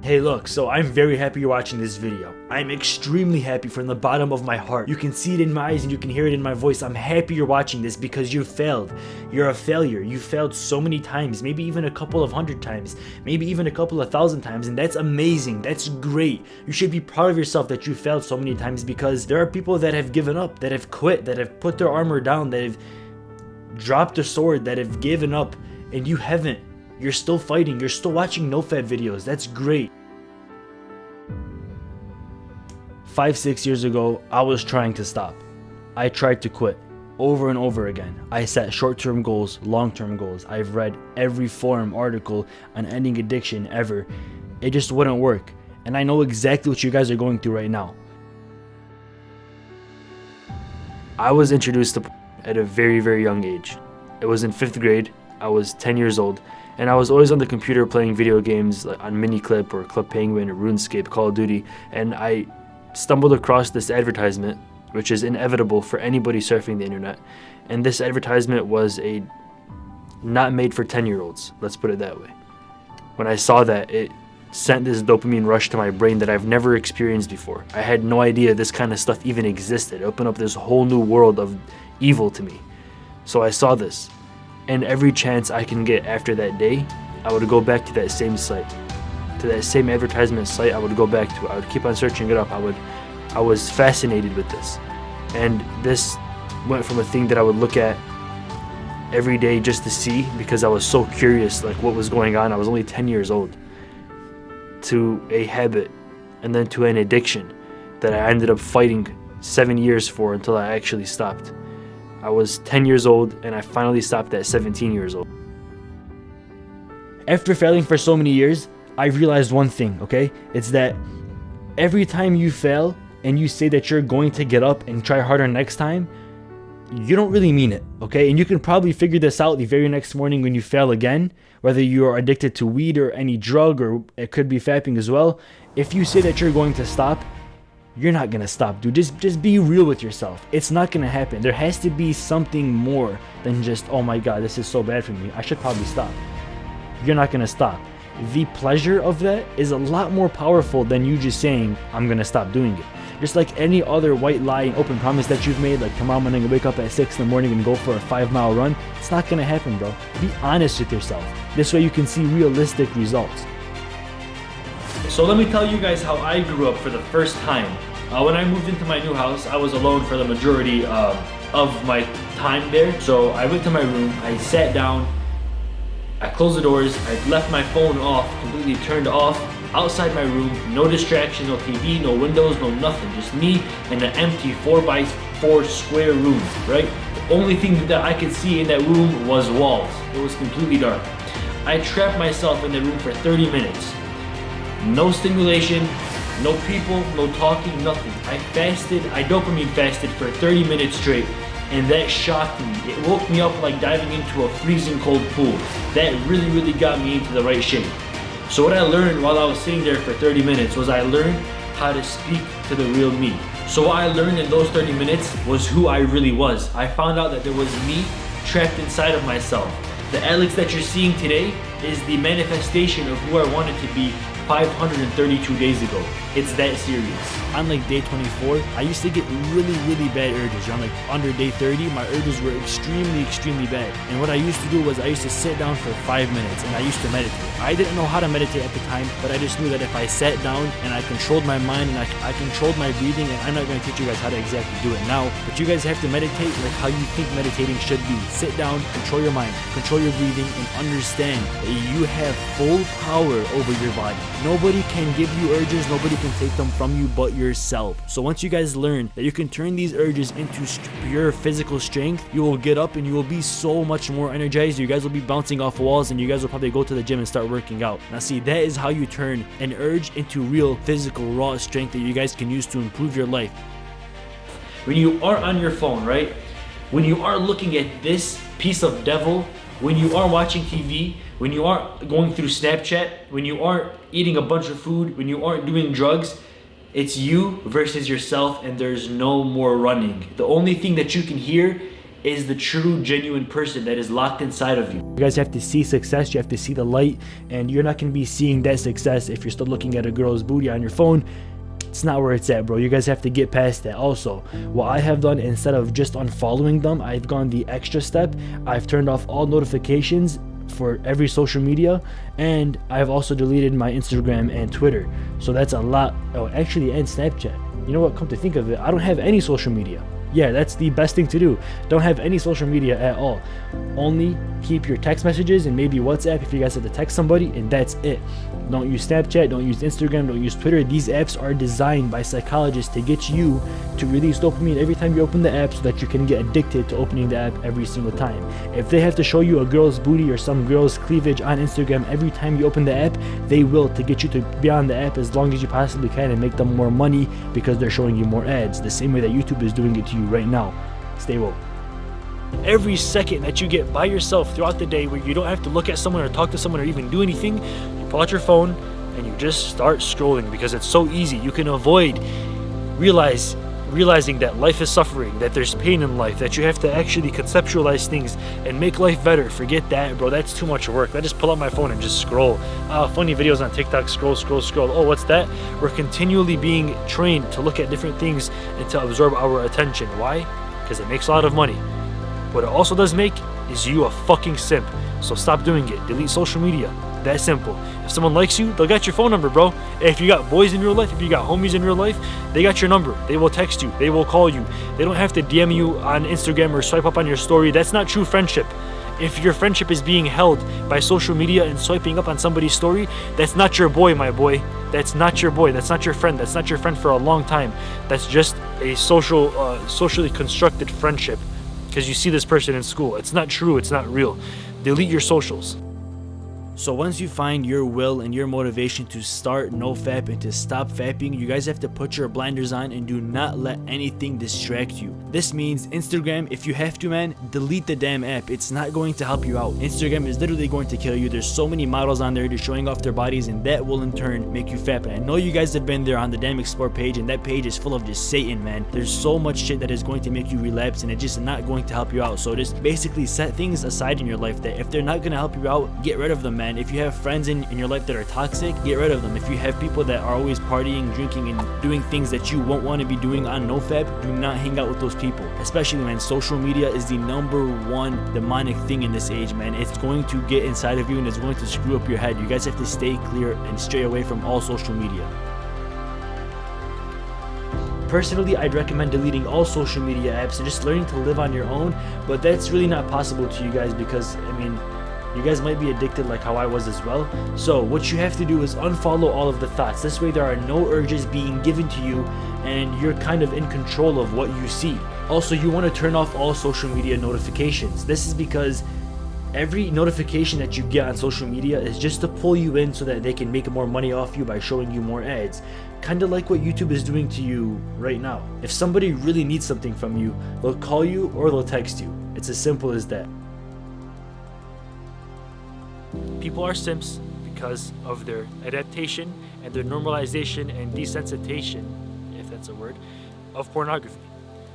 Hey look, so I'm very happy you're watching this video. I'm extremely happy from the bottom of my heart. You can see it in my eyes and you can hear it in my voice. I'm happy you're watching this because you failed. You're a failure. You failed so many times, maybe even a couple of 100 times, maybe even a couple of 1,000 times, and that's amazing. That's great. You should be proud of yourself that you failed so many times because there are people that have given up, that have quit, that have put their armor down, that have dropped their sword, that have given up, and you haven't. You're still fighting. You're still watching nofap videos. That's great. 5-6 years ago, I was trying to stop. I tried to quit over and over again. I set short-term goals, long-term goals. I've read every forum article on ending addiction ever. It just wouldn't work. And I know exactly what you guys are going through right now. I was introduced to at a very, very young age. It was in 5th grade. I was 10 years old. And I was always on the computer playing video games like on Miniclip or Club Penguin or RuneScape, Call of Duty, and I stumbled across this advertisement, which is inevitable for anybody surfing the internet. And this advertisement was not made for 10-year-olds, let's put it that way. When I saw that, it sent this dopamine rush to my brain that I've never experienced before. I had no idea this kind of stuff even existed. It opened up this whole new world of evil to me. So I saw this. And every chance I can get after that day, I would go back to that same site. To that same advertisement site, I would go back to it. I would keep on searching it up. I was fascinated with this. And this went from a thing that I would look at every day just to see because I was so curious like what was going on. I was only 10 years old. To a habit and then to an addiction that I ended up fighting 7 years for until I actually stopped. I was 10 years old and I finally stopped at 17 years old. After failing for so many years, I realized one thing, okay? It's that every time you fail and you say that you're going to get up and try harder next time, you don't really mean it, okay? And you can probably figure this out the very next morning when you fail again, whether you are addicted to weed or any drug, or it could be fapping as well. If you say that you're going to stop, you're not gonna stop, dude. Just be real with yourself. It's not gonna happen. There has to be something more than just, oh my god, this is so bad for me, I should probably stop. You're not gonna stop. The pleasure of that is a lot more powerful than you just saying, I'm gonna stop doing it. Just like any other white lie and open promise that you've made, like tomorrow I'm gonna wake up at 6 in the morning and go for a 5-mile run, it's not gonna happen, bro. Be honest with yourself. This way you can see realistic results. So let me tell you guys how I grew up for the first time. When I moved into my new house, I was alone for the majority of my time there. So I went to my room, I sat down, I closed the doors, I left my phone off, completely turned off. Outside my room, no distractions, no TV, no windows, no nothing. Just me in an empty 4x4 square room, right? The only thing that I could see in that room was walls. It was completely dark. I trapped myself in the room for 30 minutes. No stimulation, no people, no talking, nothing. I fasted, I dopamine fasted for 30 minutes straight, and that shocked me. It woke me up like diving into a freezing cold pool. That really got me into the right shape. So what I learned while I was sitting there for 30 minutes was I learned how to speak to the real me. So what I learned in those 30 minutes was who I really was. I found out that there was me trapped inside of myself. The Alex that you're seeing today is the manifestation of who I wanted to be 532 days ago. It's that serious. On like day 24, I used to get really bad urges. On like under day 30, my urges were extremely bad. And what I used to do was I used to sit down for 5 minutes and I used to meditate. I didn't know how to meditate at the time, but I just knew that if I sat down and I controlled my mind and I controlled my breathing, and I'm not going to teach you guys how to exactly do it now, but you guys have to meditate like how you think meditating should be. Sit down, control your mind, control your breathing, and understand that you have full power over your body. Nobody can give you urges, nobody can take them from you but yourself. So once you guys learn that you can turn these urges into pure physical strength, you will get up and you will be so much more energized. You guys will be bouncing off walls and you guys will probably go to the gym and start working out. Now see, that is how you turn an urge into real physical raw strength that you guys can use to improve your life. When you are on your phone, right? When you are looking at this piece of devil, when you are watching TV, when you aren't going through Snapchat, when you aren't eating a bunch of food, when you aren't doing drugs, it's you versus yourself, and there's no more running. The only thing that you can hear is the true, genuine person that is locked inside of you. You guys have to see success, you have to see the light, and you're not going to be seeing that success if you're still looking at a girl's booty on your phone. It's not where it's at, bro. You guys have to get past that. Also, what I have done, instead of just unfollowing them, I've gone the extra step. I've turned off all notifications for every social media, and I've also deleted my Instagram and Twitter. So that's a lot. Oh, actually, and Snapchat. You know what, come to think of it, I don't have any social media. Yeah, that's the best thing to do. Don't have any social media at all. Only keep your text messages and maybe WhatsApp if you guys have to text somebody, and that's it. Don't use Snapchat, don't use Instagram, don't use Twitter. These apps are designed by psychologists to get you to release dopamine every time you open the app so that you can get addicted to opening the app every single time. If they have to show you a girl's booty or some girl's cleavage on Instagram every time you open the app, they will, to get you to be on the app as long as you possibly can and make them more money because they're showing you more ads. The same way that YouTube is doing it to you right now. Stay woke. Every second that you get by yourself throughout the day where you don't have to look at someone or talk to someone or even do anything, you pull out your phone and you just start scrolling because it's so easy. You can avoid realizing that life is suffering, that there's pain in life, that you have to actually conceptualize things and make life better. Forget that, bro. That's too much work. I just pull out my phone and just scroll. Funny videos on TikTok, scroll. Oh, what's that? We're continually being trained to look at different things and to absorb our attention. Why? Because it makes a lot of money. What it also does make is you a fucking simp. So stop doing it. Delete social media. That simple. If someone likes you, they'll get your phone number, bro. If you got boys in real life, if you got homies in real life, they got your number. They will text you. They will call you. They don't have to DM you on Instagram or swipe up on your story. That's not true friendship. If your friendship is being held by social media and swiping up on somebody's story, that's not your boy, my boy. That's not your boy. That's not your friend. That's not your friend for a long time. That's just a socially constructed friendship because you see this person in school. It's not true. It's not real. Delete your socials. So once you find your will and your motivation to start nofap and to stop fapping, you guys have to put your blinders on and do not let anything distract you. This means Instagram, if you have to, man, delete the damn app. It's not going to help you out. Instagram is literally going to kill you. There's so many models on there just showing off their bodies, and that will in turn make you fap. And I know you guys have been there on the damn explore page, and that page is full of just Satan, man. There's so much shit that is going to make you relapse, and it's just not going to help you out. So just basically set things aside in your life that if they're not going to help you out, get rid of them, man. If you have friends in your life that are toxic, get rid of them. If you have people that are always partying, drinking, and doing things that you won't want to be doing on nofap, do not hang out with those people. Especially, man, social media is the #1 demonic thing in this age, man. It's going to get inside of you and it's going to screw up your head. You guys have to stay clear and stray away from all social media. Personally, I'd recommend deleting all social media apps and just learning to live on your own, but that's really not possible to you guys because, I mean, you guys might be addicted like how I was as well. So what you have to do is unfollow all of the thoughts. This way there are no urges being given to you and you're kind of in control of what you see. Also, you want to turn off all social media notifications. This is because every notification that you get on social media is just to pull you in so that they can make more money off you by showing you more ads. Kind of like what YouTube is doing to you right now. If somebody really needs something from you, they'll call you or they'll text you. It's as simple as that. People are simps because of their adaptation and their normalization and desensitization, if that's a word, of pornography.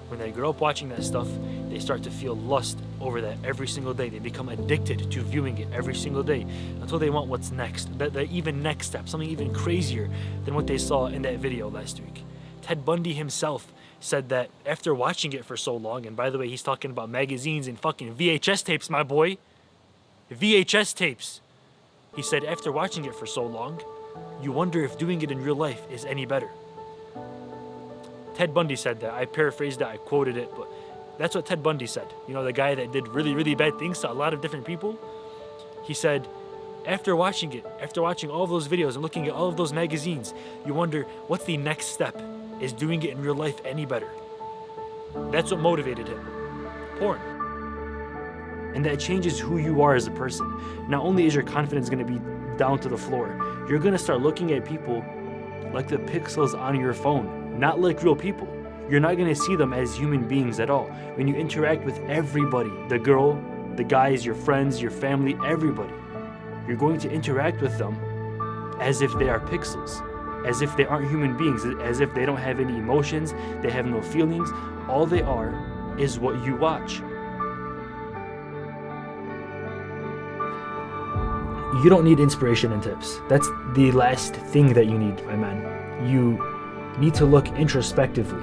When they grow up watching that stuff, they start to feel lust over that every single day. They become addicted to viewing it every single day until they want what's next, the even next step, something even crazier than what they saw in that video last week. Ted Bundy himself said that after watching it for so long, and by the way, he's talking about magazines and fucking VHS tapes, my boy. VHS tapes. He said after watching it for so long, you wonder if doing it in real life is any better. Ted Bundy said that. I paraphrased that, I quoted it, but that's what Ted Bundy said. You know, the guy that did really, really bad things to a lot of different people. He said, after watching it, after watching all of those videos and looking at all of those magazines, you wonder, what's the next step? Is doing it in real life any better? That's what motivated him. Porn. And that changes who you are as a person. Not only is your confidence going to be down to the floor, you're going to start looking at people like the pixels on your phone, not like real people. You're not going to see them as human beings at all. When you interact with everybody, the girl, the guys, your friends, your family, everybody, you're going to interact with them as if they are pixels, as if they aren't human beings, as if they don't have any emotions, they have no feelings. All they are is what you watch. You don't need inspiration and tips. That's the last thing that you need, my man. You need to look introspectively.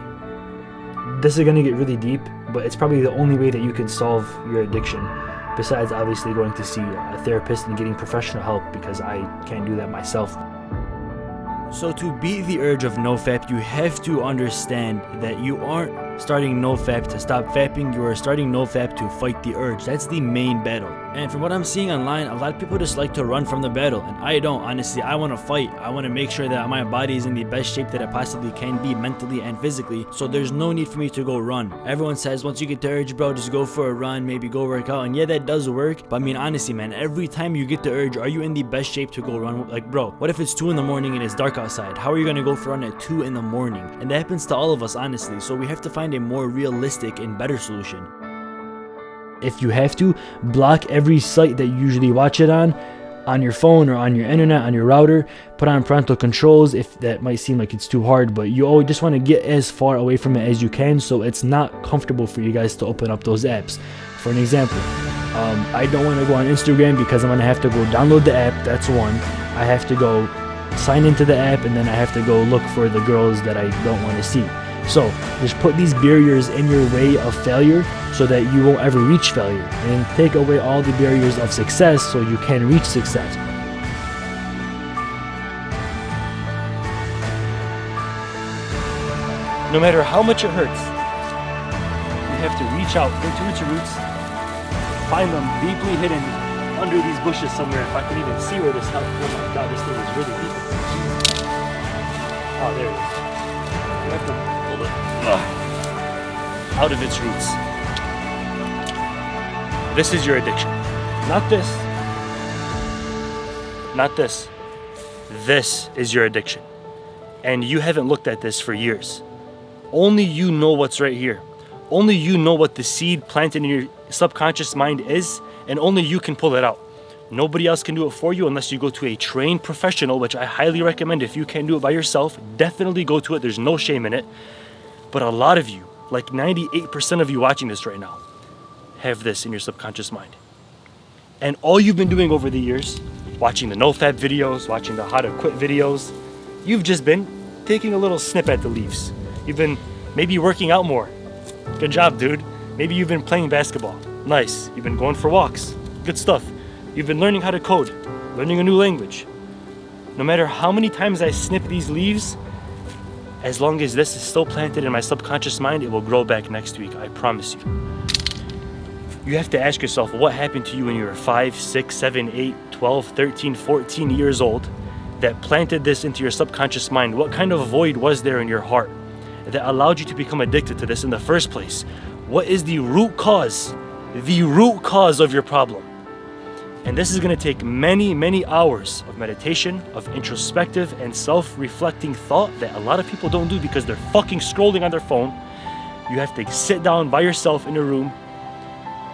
This is going to get really deep, but it's probably the only way that you can solve your addiction, besides obviously going to see a therapist and getting professional help, because I can't do that myself. So to beat the urge of nofap, you have to understand that you aren't starting nofap to stop fapping, you are starting nofap to fight the urge. That's the main battle. And from what I'm seeing online, a lot of people just like to run from the battle, and I don't. Honestly, I want to fight. I want to make sure that my body is in the best shape that it possibly can be, mentally and physically, so there's no need for me to go run. Everyone says once you get the urge, bro, just go for a run, maybe go work out, and yeah, that does work, but I mean, honestly, man, every time you get the urge, are you in the best shape to go run? Like, bro, what if it's 2 in the morning and it's dark outside? How are you going to go for a run at 2 in the morning? And that happens to all of us, honestly, so we have to find a more realistic and better solution. If you have to, block every site that you usually watch it on your phone or on your internet, on your router. Put on parental controls if that might seem like it's too hard, but you always just want to get as far away from it as you can, so it's not comfortable for you guys to open up those apps. For an example, I don't want to go on Instagram because I'm going to have to go download the app. That's one. I have to go sign into the app, and then I have to go look for the girls that I don't want to see. So just put these barriers in your way of failure so that you won't ever reach failure, and take away all the barriers of success so you can reach success. No matter how much it hurts, you have to reach out into its roots, find them deeply hidden under these bushes somewhere. If I can even see where this is. Oh my god, this thing is really deep. Oh, there it is. You have to pull it out of its roots. This is your addiction. Not this. Not this. This is your addiction. And you haven't looked at this for years. Only you know what's right here. Only you know what the seed planted in your subconscious mind is, and only you can pull it out. Nobody else can do it for you unless you go to a trained professional, which I highly recommend. If you can't do it by yourself, definitely go to it. There's no shame in it. But a lot of you, like 98% of you watching this right now, have this in your subconscious mind. And all you've been doing over the years, watching the nofap videos, watching the how to quit videos, you've just been taking a little snip at the leaves. You've been maybe working out more. Good job, dude. Maybe you've been playing basketball. Nice. You've been going for walks. Good stuff. You've been learning how to code, learning a new language. No matter how many times I snip these leaves, as long as this is still planted in my subconscious mind, it will grow back next week, I promise you. You have to ask yourself what happened to you when you were 5, 6, 7, 8, 12, 13, 14 years old that planted this into your subconscious mind. What kind of void was there in your heart that allowed you to become addicted to this in the first place? What is the root cause? The root cause of your problem. And this is going to take many, many hours of meditation, of introspective and self-reflecting thought that a lot of people don't do because they're fucking scrolling on their phone. You have to sit down by yourself in a room,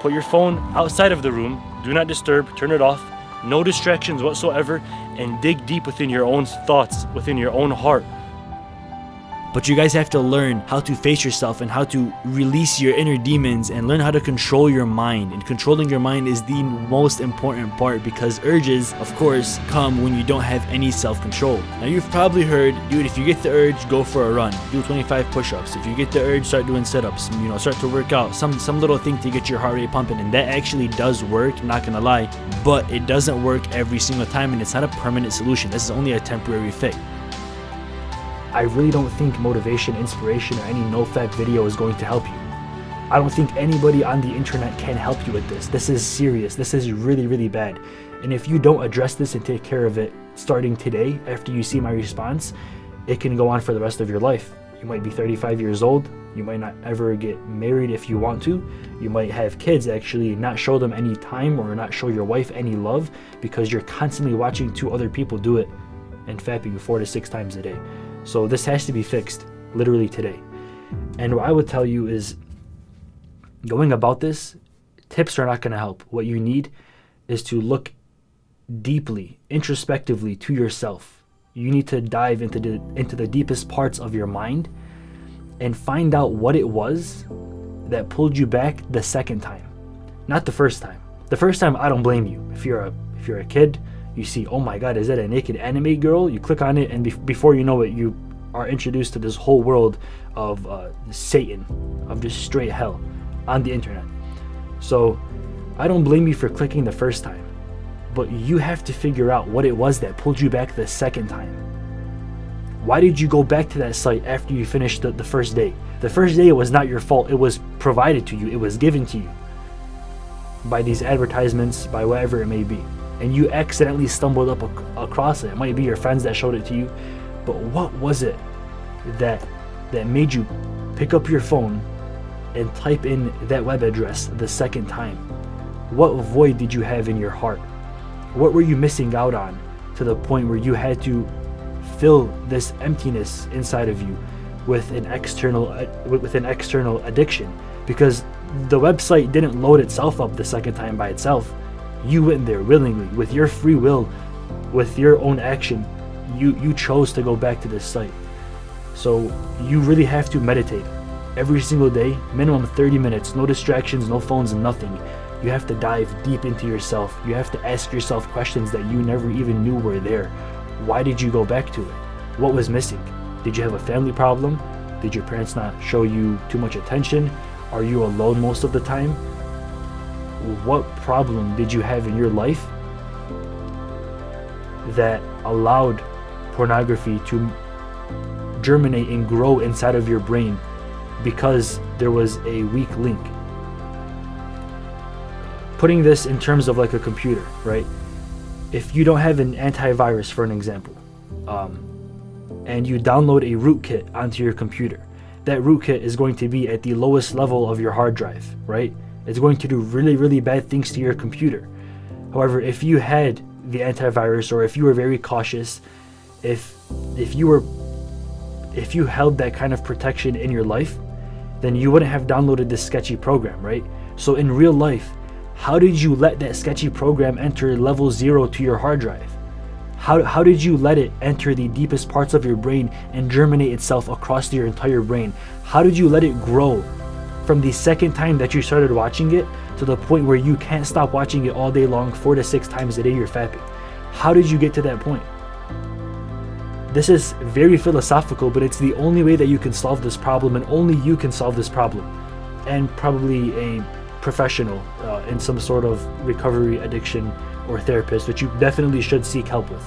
put your phone outside of the room, do not disturb, turn it off, no distractions whatsoever, and dig deep within your own thoughts, within your own heart. But you guys have to learn how to face yourself and how to release your inner demons and learn how to control your mind. And controlling your mind is the most important part, because urges, of course, come when you don't have any self-control. Now you've probably heard, dude, if you get the urge, go for a run. Do 25 push-ups. If you get the urge, start doing sit-ups. Start to work out. Some little thing to get your heart rate pumping. And that actually does work, I'm not gonna lie. But it doesn't work every single time, and it's not a permanent solution. This is only a temporary fix. I really don't think motivation, inspiration, or any nofap video is going to help you. I don't think anybody on the internet can help you with this. This is serious. This is really, really bad. And if you don't address this and take care of it starting today, after you see my response, it can go on for the rest of your life. You might be 35 years old. You might not ever get married if you want to. You might have kids, actually, not show them any time or not show your wife any love because you're constantly watching 2 other people do it and fapping 4 to 6 times a day. So this has to be fixed literally today. And what I would tell you is, going about this, tips are not going to help. What you need is to look deeply, introspectively to yourself. You need to dive into the deepest parts of your mind and find out what it was that pulled you back the second time, not the first time. The first time, I don't blame you. If you're a kid, You see, oh my god, is that a naked anime girl? You click on it, and before you know it, you are introduced to this whole world of Satan, of just straight hell on the internet. So I don't blame you for clicking the first time, but you have to figure out what it was that pulled you back the second time. Why did you go back to that site after you finished the first day? The first day, it was not your fault. It was provided to you. It was given to you by these advertisements, by whatever it may be. And you accidentally stumbled up across it. It might be your friends that showed it to you. But what was it that made you pick up your phone and type in that web address the second time? What void did you have in your heart? What were you missing out on to the point where you had to fill this emptiness inside of you with an external addiction? Because the website didn't load itself up the second time by itself. You went there willingly, with your free will, with your own action. You chose to go back to this site. So you really have to meditate every single day, minimum 30 minutes, no distractions, no phones, nothing. You have to dive deep into yourself. You have to ask yourself questions that you never even knew were there. Why did you go back to it? What was missing? Did you have a family problem? Did your parents not show you too much attention? Are you alone most of the time? What problem did you have in your life that allowed pornography to germinate and grow inside of your brain because there was a weak link? Putting this in terms of like a computer, right? If you don't have an antivirus, for an example, and you download a rootkit onto your computer, that rootkit is going to be at the lowest level of your hard drive, right? It's going to do really, really bad things to your computer. However, if you had the antivirus, or if you were very cautious, if you held that kind of protection in your life, then you wouldn't have downloaded this sketchy program, right? So in real life, how did you let that sketchy program enter level 0 to your hard drive? How did you let it enter the deepest parts of your brain and germinate itself across your entire brain? How did you let it grow from the second time that you started watching it to the point where you can't stop watching it all day long, 4 to 6 times a day you're fapping? How did you get to that point? This is very philosophical, but it's the only way that you can solve this problem, and only you can solve this problem. And probably a professional in some sort of recovery, addiction, or therapist, which you definitely should seek help with.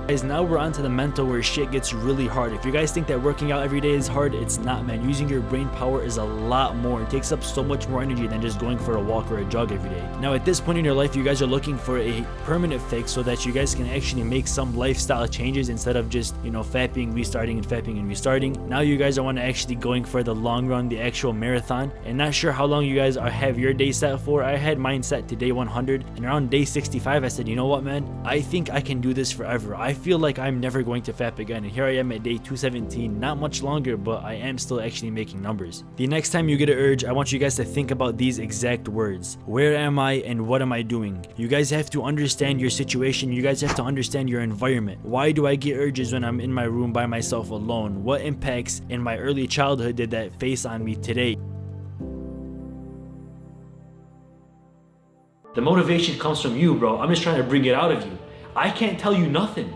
Guys, now we're on to the mental, where shit gets really hard. If you guys think that working out every day is hard, it's not, man. Using your brain power is a lot more. It takes up so much more energy than just going for a walk or a jog every day. Now, at this point in your life, you guys are looking for a permanent fix so that you guys can actually make some lifestyle changes instead of just, fapping, restarting, and fapping, and restarting. Now you guys are want to actually going for the long run, the actual marathon, and not sure how long you guys have your day set for. I had mine set to day 100, and around day 65, I said, you know what, man? I think I can do this forever. I feel like I'm never going to fap again, and here I am at day 217. Not much longer, but I am still actually making numbers. The next time you get an urge, I want you guys to think about these exact words. Where am I and what am I doing? You guys have to understand your situation. You guys have to understand your environment. Why do I get urges when I'm in my room by myself alone? What impacts in my early childhood did that face on me today? The motivation comes from you, bro. I'm just trying to bring it out of you. I can't tell you nothing.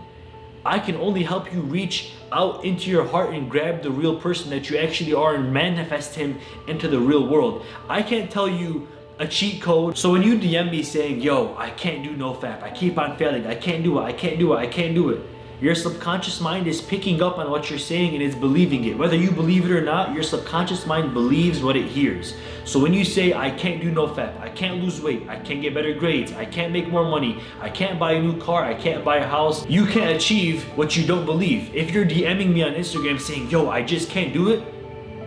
I can only help you reach out into your heart and grab the real person that you actually are and manifest him into the real world. I can't tell you a cheat code. So when you DM me saying, yo, I can't do nofap, I keep on failing, I can't do it, I can't do it, I can't do it, your subconscious mind is picking up on what you're saying and it's believing it. Whether you believe it or not, your subconscious mind believes what it hears. So when you say, I can't do nofap, I can't lose weight, I can't get better grades, I can't make more money, I can't buy a new car, I can't buy a house, you can't achieve what you don't believe. If you're DMing me on Instagram saying, yo, I just can't do it,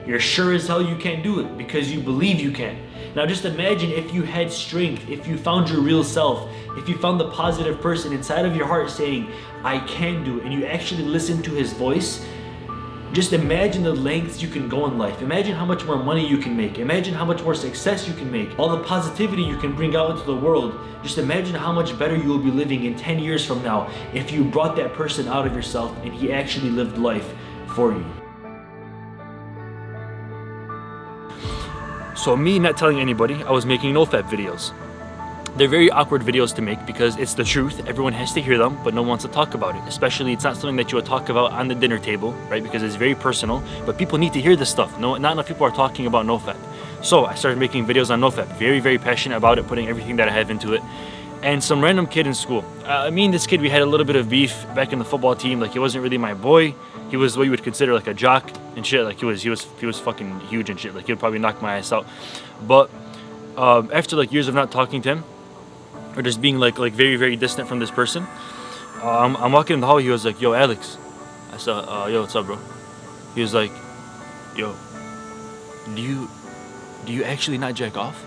you're sure as hell you can't do it because you believe you can. Now just imagine if you had strength, if you found your real self, if you found the positive person inside of your heart saying, I can do it, and you actually listen to his voice. Just imagine the lengths you can go in life. Imagine how much more money you can make. Imagine how much more success you can make. All the positivity you can bring out into the world. Just imagine how much better you will be living in 10 years from now if you brought that person out of yourself and he actually lived life for you. So me not telling anybody, I was making nofap videos. They're very awkward videos to make because it's the truth. Everyone has to hear them, but no one wants to talk about it. Especially, it's not something that you would talk about on the dinner table, right? Because it's very personal, but people need to hear this stuff. No, not enough people are talking about nofap. So I started making videos on nofap. Very, very passionate about it, putting everything that I have into it. And some random kid in school. Me and this kid, we had a little bit of beef back in the football team. Like, he wasn't really my boy. He was what you would consider like a jock and shit. Like, he was fucking huge and shit. Like, he would probably knock my ass out. But after like years of not talking to him, or just being like very, very distant from this person, I'm walking in the hall. He was like, "Yo, Alex." I said, "Yo, what's up, bro?" He was like, "Yo, do you actually not jack off?"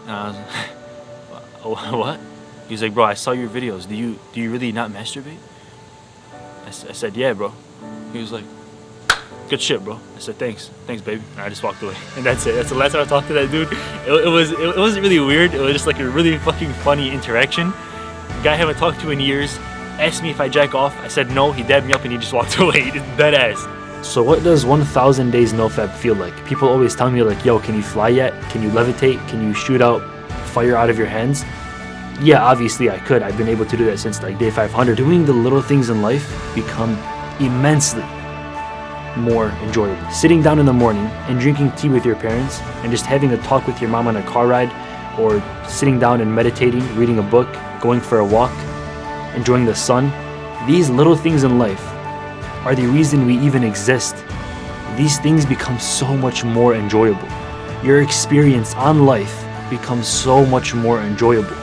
And I was like, "What?" He's like, "Bro, I saw your videos. Do you really not masturbate?" I said, "Yeah, bro." He was like, "Good shit, bro." I said, thanks, baby." And I just walked away, and that's it. That's the last time I talked to that dude. It wasn't really weird. It was just like a really fucking funny interaction. Guy I haven't talked to in years asked me if I jack off. I said no. He dabbed me up and he just walked away. Dead ass. So what does 1,000 days nofap feel like? People always tell me like, "Yo, can you fly yet? Can you levitate? Can you shoot out fire out of your hands?" Yeah, obviously I could. I've been able to do that since like day 500. Doing the little things in life become immensely more enjoyable. Sitting down in the morning and drinking tea with your parents and just having a talk with your mom on a car ride, or sitting down and meditating, reading a book, going for a walk, enjoying the sun. These little things in life are the reason we even exist. These things become so much more enjoyable. Your experience on life becomes so much more enjoyable.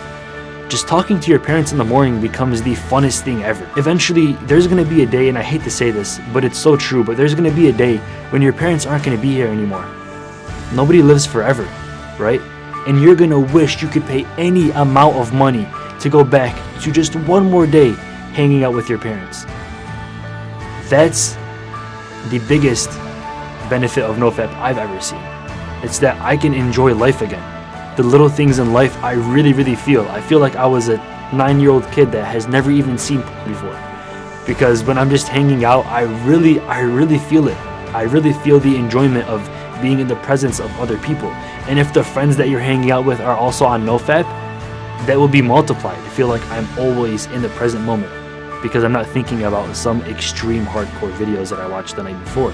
Just talking to your parents in the morning becomes the funnest thing ever. Eventually, there's gonna be a day, and I hate to say this, but it's so true, but there's gonna be a day when your parents aren't gonna be here anymore. Nobody lives forever, right? And you're gonna wish you could pay any amount of money to go back to just one more day hanging out with your parents. That's the biggest benefit of nofap I've ever seen. It's that I can enjoy life again. The little things in life I really, really feel. I feel like I was a 9-year-old kid that has never even seen before. Because when I'm just hanging out, I really feel it. I really feel the enjoyment of being in the presence of other people. And if the friends that you're hanging out with are also on nofap, that will be multiplied. I feel like I'm always in the present moment because I'm not thinking about some extreme hardcore videos that I watched the night before.